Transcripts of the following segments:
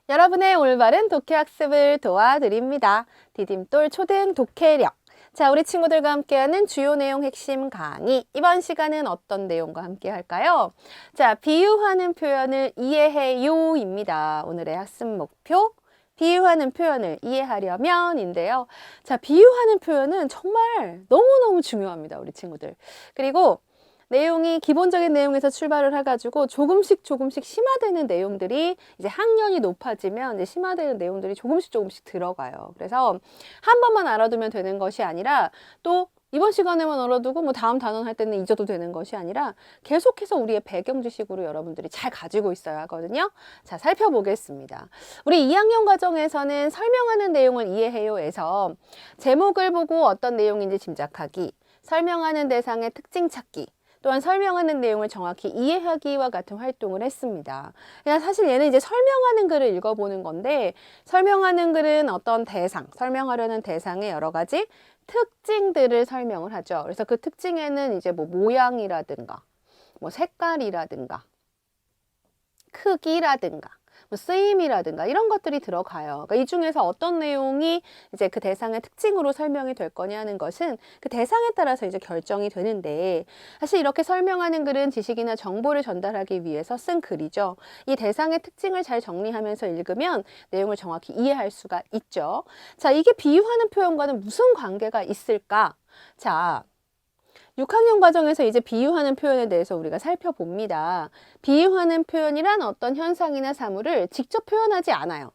여러분의 올바른 독해학습을 도와드립니다. 디딤돌 초등 독해력. 자, 우리 친구들과 함께하는 주요 내용 핵심 강의. 이번 시간은 어떤 내용과 함께 할까요? 자, 비유하는 표현을 이해해요입니다. 오늘의 학습 목표. 비유하는 표현을 이해하려면인데요. 자, 비유하는 표현은 정말 너무너무 중요합니다, 우리 친구들. 그리고 내용이 기본적인 내용에서 출발을 해가지고 조금씩 심화되는 내용들이 이제 학년이 높아지면 이제 심화되는 내용들이 조금씩 들어가요. 그래서 한 번만 알아두면 되는 것이 아니라 또 이번 시간에만 알아두고 뭐 다음 단원 할 때는 잊어도 되는 것이 아니라 계속해서 우리의 배경 지식으로 여러분들이 잘 가지고 있어야 하거든요. 자, 살펴보겠습니다. 우리 2학년 과정에서는 설명하는 내용을 이해해요에서 제목을 보고 어떤 내용인지 짐작하기, 설명하는 대상의 특징 찾기, 또한 설명하는 내용을 정확히 이해하기와 같은 활동을 했습니다. 그냥 사실 얘는 이제 설명하는 글을 읽어보는 건데, 설명하는 글은 어떤 대상, 설명하려는 대상의 여러 가지 특징들을 설명을 하죠. 그래서 그 특징에는 이제 뭐 모양이라든가, 뭐 색깔이라든가, 크기라든가, 뭐 쓰임이라든가 이런 것들이 들어가요. 그러니까 이 중에서 어떤 내용이 이제 그 대상의 특징으로 설명이 될 거냐 하는 것은 그 대상에 따라서 이제 결정이 되는데, 사실 이렇게 설명하는 글은 지식이나 정보를 전달하기 위해서 쓴 글이죠. 이 대상의 특징을 잘 정리하면서 읽으면 내용을 정확히 이해할 수가 있죠. 자, 이게 비유하는 표현과는 무슨 관계가 있을까? 자, 6학년 과정에서 이제 비유하는 표현에 대해서 우리가 살펴봅니다. 비유하는 표현이란 어떤 현상이나 사물을 직접 표현하지 않아요.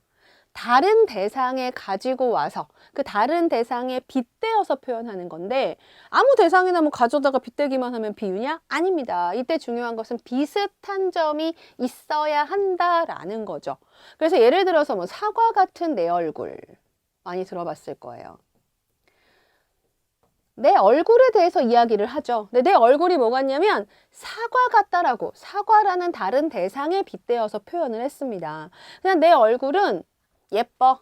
다른 대상에 가지고 와서 그 다른 대상에 빗대어서 표현하는 건데, 아무 대상이나 뭐 가져다가 빗대기만 하면 비유냐? 아닙니다. 이때 중요한 것은 비슷한 점이 있어야 한다라는 거죠. 그래서 예를 들어서 뭐 사과 같은 내 얼굴 많이 들어봤을 거예요. 내 얼굴에 대해서 이야기를 하죠. 근데 내 얼굴이 뭐 같냐면 사과 같다라고, 사과라는 다른 대상에 빗대어서 표현을 했습니다. 그냥 내 얼굴은 예뻐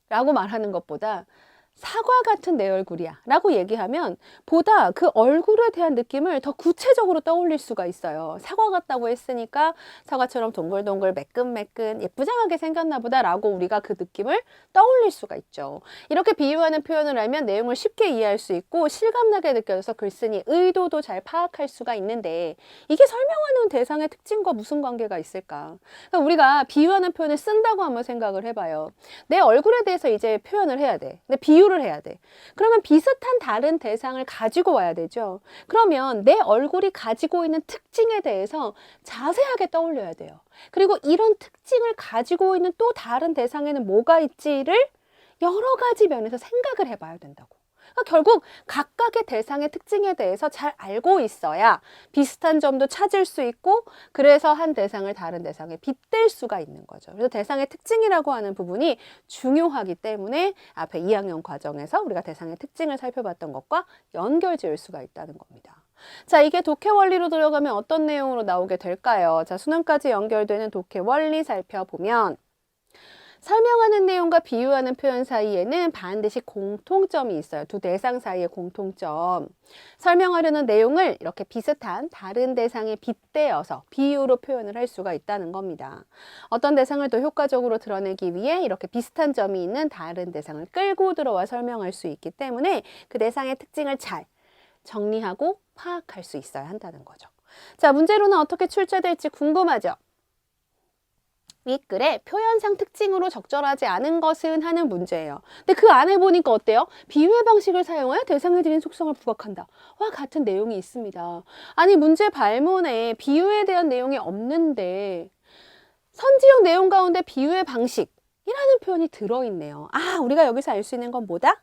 라고 말하는 것보다 사과 같은 내 얼굴이야 라고 얘기하면 보다 그 얼굴에 대한 느낌을 더 구체적으로 떠올릴 수가 있어요. 사과 같다고 했으니까 사과처럼 동글동글 매끈매끈 예쁘장하게 생겼나 보다 라고 우리가 그 느낌을 떠올릴 수가 있죠. 이렇게 비유하는 표현을 알면 내용을 쉽게 이해할 수 있고 실감나게 느껴져서 글쓴이 의도도 잘 파악할 수가 있는데, 이게 설명하는 대상의 특징과 무슨 관계가 있을까? 그러니까 우리가 비유하는 표현을 쓴다고 한번 생각을 해봐요. 내 얼굴에 대해서 이제 표현을 해야 돼. 근데 비유를 해야 돼. 그러면 비슷한 다른 대상을 가지고 와야 되죠. 그러면 내 얼굴이 가지고 있는 특징에 대해서 자세하게 떠올려야 돼요. 그리고 이런 특징을 가지고 있는 또 다른 대상에는 뭐가 있지를 여러 가지 면에서 생각을 해봐야 된다고. 그러니까 결국 각각의 대상의 특징에 대해서 잘 알고 있어야 비슷한 점도 찾을 수 있고, 그래서 한 대상을 다른 대상에 빗댈 수가 있는 거죠. 그래서 대상의 특징이라고 하는 부분이 중요하기 때문에 앞에 2학년 과정에서 우리가 대상의 특징을 살펴봤던 것과 연결 지을 수가 있다는 겁니다. 자, 이게 독해 원리로 들어가면 어떤 내용으로 나오게 될까요? 자, 수능까지 연결되는 독해 원리 살펴보면, 설명하는 내용과 비유하는 표현 사이에는 반드시 공통점이 있어요. 두 대상 사이의 공통점. 설명하려는 내용을 이렇게 비슷한 다른 대상에 빗대어서 비유로 표현을 할 수가 있다는 겁니다. 어떤 대상을 더 효과적으로 드러내기 위해 이렇게 비슷한 점이 있는 다른 대상을 끌고 들어와 설명할 수 있기 때문에 그 대상의 특징을 잘 정리하고 파악할 수 있어야 한다는 거죠. 자, 문제로는 어떻게 출제될지 궁금하죠? 윗글에 표현상 특징으로 적절하지 않은 것은 하는 문제예요. 근데 그 안에 보니까 어때요? 비유의 방식을 사용하여 대상에 드린 속성을 부각한다 와 같은 내용이 있습니다. 아니, 문제 발문에 비유에 대한 내용이 없는데 선지형 내용 가운데 비유의 방식이라는 표현이 들어있네요. 아, 우리가 여기서 알 수 있는 건 뭐다?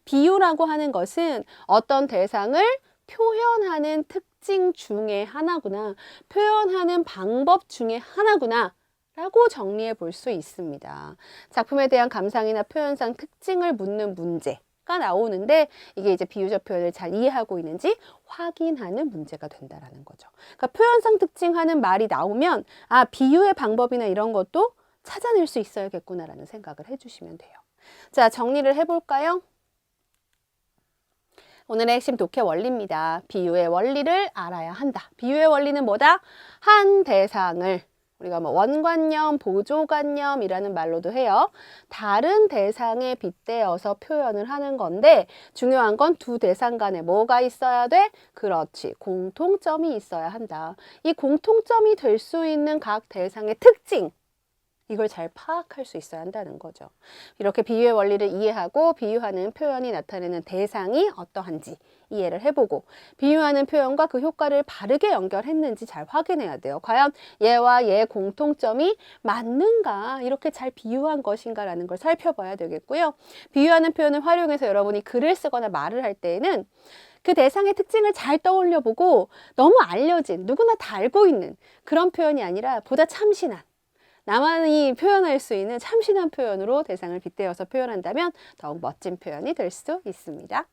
비유라고 하는 것은 어떤 대상을 표현하는 특징 중에 하나구나, 표현하는 방법 중에 하나구나 라고 정리해 볼 수 있습니다. 작품에 대한 감상이나 표현상 특징을 묻는 문제가 나오는데, 이게 이제 비유적 표현을 잘 이해하고 있는지 확인하는 문제가 된다라는 거죠. 그러니까 표현상 특징 하는 말이 나오면 아, 비유의 방법이나 이런 것도 찾아낼 수 있어야겠구나라는 생각을 해주시면 돼요. 자, 정리를 해볼까요? 오늘의 핵심 독해 원리입니다. 비유의 원리를 알아야 한다. 비유의 원리는 뭐다? 한 대상을 우리가 뭐 원관념, 보조관념이라는 말로도 해요. 다른 대상에 빗대어서 표현을 하는 건데 중요한 건 두 대상 간에 뭐가 있어야 돼? 그렇지. 공통점이 있어야 한다. 이 공통점이 될 수 있는 각 대상의 특징, 이걸 잘 파악할 수 있어야 한다는 거죠. 이렇게 비유의 원리를 이해하고 비유하는 표현이 나타내는 대상이 어떠한지 이해를 해보고 비유하는 표현과 그 효과를 바르게 연결했는지 잘 확인해야 돼요. 과연 얘와 얘의 공통점이 맞는가, 이렇게 잘 비유한 것인가라는 걸 살펴봐야 되겠고요. 비유하는 표현을 활용해서 여러분이 글을 쓰거나 말을 할 때에는 그 대상의 특징을 잘 떠올려 보고 너무 알려진, 누구나 다 알고 있는 그런 표현이 아니라 보다 참신한, 나만이 표현할 수 있는 참신한 표현으로 대상을 빗대어서 표현한다면 더욱 멋진 표현이 될 수 있습니다.